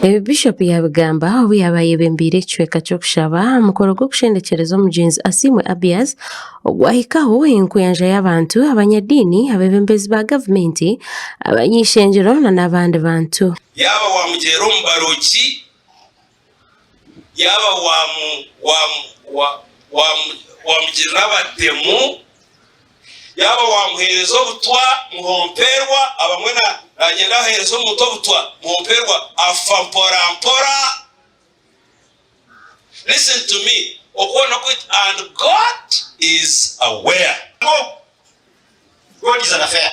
Bishop yabigamba obu yabaye bembire ecweka ky'okushaba mukoro gw'okushendekyereza omugenzi Asimwe Abias ogwahikaho enkuyanja y'abantu abanyadiini abebembezi ba gavumenti abanyishengero n'abandi bantu yaba wamugera omu barogi yaba wamugera n'abatemu yaba wamuhereza obutwa muhomperwa abamwe agenda ahereza omuntu obutwa muhomperwa afa mpora. Listen to me, and God is aware. God is an affair.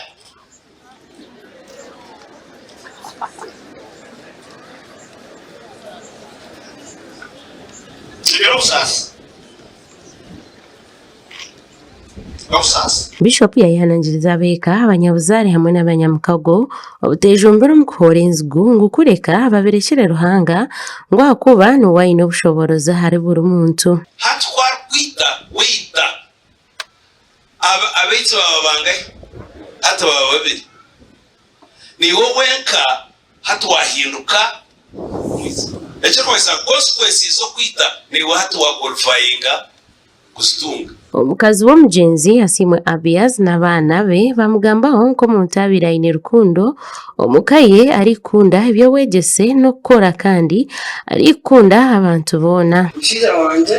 Bishop yayihanangiriza abeeka abanyabuzaare hamwe n'abanyamukago obuteejumbira omu kuhora enzigu ngu kureka babirekere Ruhanga ngu ahakuba niwe aine obushoborozi ahari buri muntu. Hati kwita wita abaitsi baba bangahe hati baba babiri niwe wenka hati wahinduka ekyo kwesa consequences zo kwita niwe hati waqualifyinga kusitunga. Omukazi w'omugenzi Asimwe Abias n'abaana be bamugambaho nk'omuntu abaire aine rukundo omukaye arikunda eby'obwegyese n'okukora kandi arikunda abantu boona. Mushaija wanje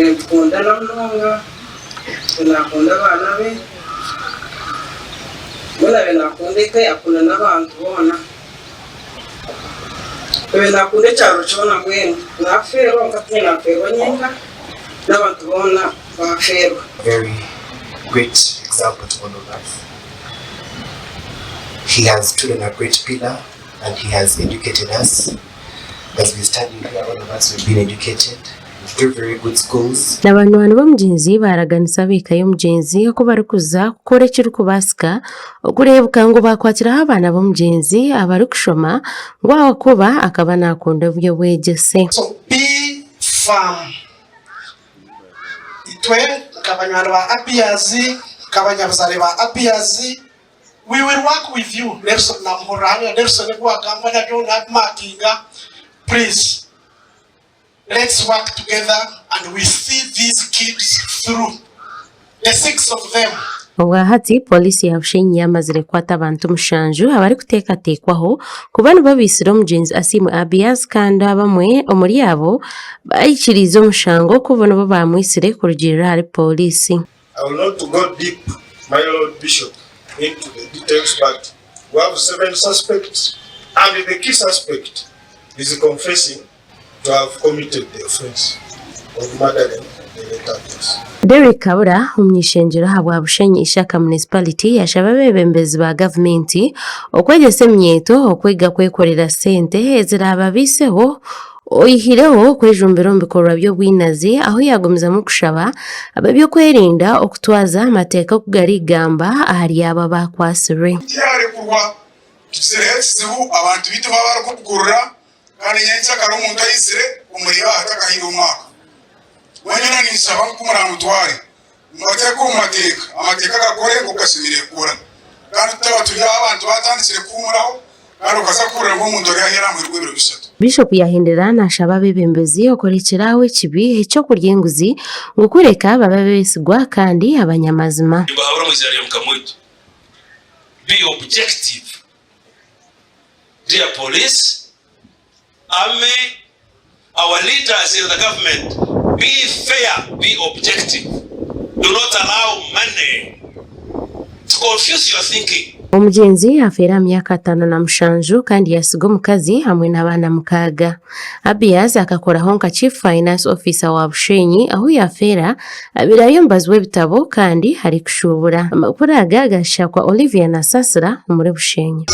nkunda munonga nakunda abaana be boona nakunda eka yakunda n'abantu boona nakunda ekyaro kyona mbwenu nafeerwa nkatwe nafeerwa nyenka n'abantu boona bafeerwa. Very great example to all of us. He has stood on a great pillar and he has educated us. As we stand here, all of us have been educated through very good schools. N'abantu b'omugenzi baraganisa abeeka y'omugenzi oku barikuza kukora ekirikubaasika okureebuka ngu bakwatiraho abaana b'omugenzi abarikushoma ngu ahakuba akaba nakunda eby'obwegyese. So be firm. Itwe nk'abanywani ba Abias nk'abanyabuzaare ba Abias, we will work with you. Nelson Namuhoranya, Nelson Gwagamba na John Matinga, please let's work together and we see these kids through. The 6 of them. Obwahati polisi ya Bushenyi yamazire kwata abantu mushanju abari kuteekateekwaho kuba nibo biisire omugenzi Asimwe Abias kandi abamwe omuri abo bayikiriza omushango kuba nibo bamwisire kurugirira ahari polisi. I will not go deep, my Lord Bishop, into the details, but we have 7 suspects and the key suspect is confessing to have committed the offense of murdering the letters. Derek Kabura omwishengero habwa Bushenyi Ishaka Municipality yashaba bebembezi ba gavumenti okwegyesa emyeto okwega kwekorera sente eziraba biseho oyihireho kwejumbira omu bikorwa by'obwinazi aho yagumizamu kushaba ab'ebyokwerinda okutwaza amateeka okugarigamba ahari aba bakwasirwe. Yarekurwa kisereho ekizibu abantu bitu baba barikukugurura kandi nyenkyakara kare omuntu ayisire omuriba atakahira omwaka wanyona nisaba nkumurangutware mubateeka omu mateeka amateeka gakore ngokasimire kukora kandi tutaba turi abantu batandikire kuhumuraho kandi okaza kuhurira ng'omuntu ori ahera mu rwebero bisatu. Bishop yahindira nashaba abebembezi okurekeraho ekibi ekyokurya enguzi ngu kureka baba beesigwa kandi abanyamazima. Be objective. Dear police, army, our leaders in the government, be fair, be objective. Do not allow money to confuse your thinking. Omugenzi afeera myaka 57 kandi yasiga omukazi hamwe n'abaana 6. Abias akakoraho nka Chief Finance Officer wa Bushenyi aho yafeera abirayo mbazi w'ebitabo kandi hari kushubura. Amakuru aga gashakwa Olivia na Sasra muri Bushenyi.